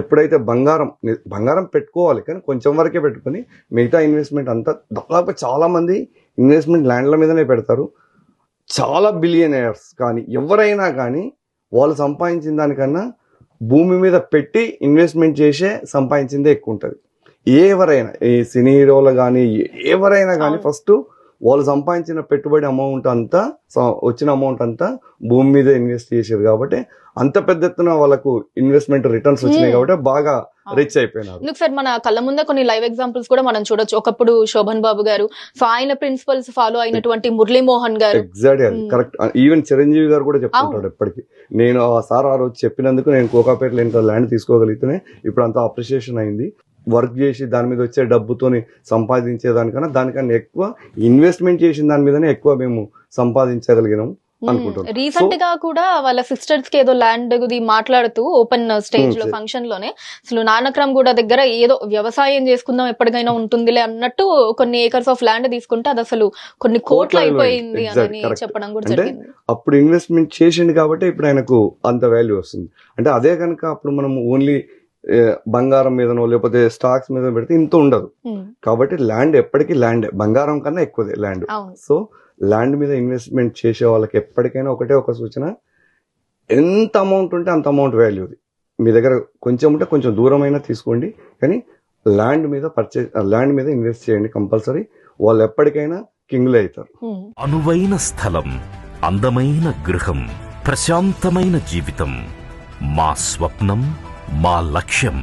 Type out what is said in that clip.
ఎప్పుడైతే బంగారం పెట్టుకోవాలి, కానీ కొంచెం వరకే పెట్టుకొని మిగతా ఇన్వెస్ట్మెంట్ అంతా దాదాపు చాలా మంది ఇన్వెస్ట్మెంట్ ల్యాండ్ల మీదనే పెడతారు. చాలా బిలియనర్స్ కానీ ఎవరైనా కానీ వాళ్ళు సంపాదించిన దానికన్నా భూమి మీద పెట్టి ఇన్వెస్ట్మెంట్ చేసే సంపాదించిందే ఎక్కువ ఉంటుంది. ఎవరైనా ఈ సినీ హీరోలు కానీ ఎవరైనా కానీ ఫస్ట్ వాళ్ళు సంపాదించిన పెట్టుబడి అమౌంట్ అంతా, వచ్చిన అమౌంట్ అంతా భూమి మీద ఇన్వెస్ట్ చేశారు కాబట్టి అంత పెద్ద ఎత్తున వాళ్ళకు ఇన్వెస్ట్మెంట్ రిటర్న్స్ వచ్చినాయి కాబట్టి బాగా రిచ్ అయిపోయినారు. సార్ మన కళ్ళ ముందే కొన్ని లైవ్ ఎగ్జాంపుల్స్ కూడా మనం చూడొచ్చు. ఒకప్పుడు శోభన్ బాబు గారు, సో ఆయన ప్రిన్సిపల్స్ ఫాలో అయినటువంటి మురళీమోహన్ గారు, ఎగ్జాక్ట్ అది కరెక్ట్. ఈవెన్ చిరంజీవి గారు కూడా చెప్తుంటాడు ఎప్పటికీ, నేను ఆ రోజు చెప్పినందుకు నేను కోకాపేటలో ఇంత ల్యాండ్ తీసుకోగలిగితేనే ఇప్పుడు అంత అప్రిషియేషన్ అయింది. వర్క్ చేసి దాని మీద వచ్చే డబ్బుతోని దానికన్నా ఎక్కువ ఇన్వెస్ట్మెంట్ చేసిన దాని మీదనే ఎక్కువ మేము సంపాదించగలిగినాం అనుకుంటున్నాం. రీసెంట్ గా కూడా వాళ్ళ సిస్టర్స్ కి ఏదో ల్యాండ్ మాట్లాడుతూ ఓపెన్ స్టేజ్ లో ఫంక్షన్ లోనే అసలు నానక్రామ్ కూడా దగ్గర ఏదో వ్యవసాయం చేసుకుందాం ఎప్పటికైనా ఉంటుందిలే అన్నట్టు కొన్ని ఏకర్స్ ఆఫ్ ల్యాండ్ తీసుకుంటే అది అసలు కొన్ని కోట్లు అయిపోయింది అని చెప్పడం కూడా జరిగింది. అప్పుడు ఇన్వెస్ట్మెంట్ చేసిండు కాబట్టి ఇప్పుడు ఆయనకు అంత వాల్యూ వస్తుంది. అంటే అదే కనుక అప్పుడు మనం ఓన్లీ బంగారం మీదనో లేకపోతే స్టాక్స్ మీద పెడితే ఇంత ఉండదు. కాబట్టి ల్యాండ్ ఎప్పటికీ ల్యాండ్, బంగారం కన్నా ఎక్కువదే ల్యాండ్. సో ల్యాండ్ మీద ఇన్వెస్ట్మెంట్ చేసే వాళ్ళకి ఎప్పటికైనా ఒకటే ఒక సూచన, ఎంత అమౌంట్ ఉంటే అంత అమౌంట్ వాల్యూది. మీ దగ్గర కొంచెం ఉంటే కొంచెం దూరమైనా తీసుకోండి, కానీ ల్యాండ్ మీద ఇన్వెస్ట్ చేయండి కంపల్సరీ. వాళ్ళు ఎప్పటికైనా కింగ్లే అవుతారు. అనువైన స్థలం, అందమైన గృహం, ప్రశాంతమైన జీవితం మా స్వప్నం, మా లక్ష్యం.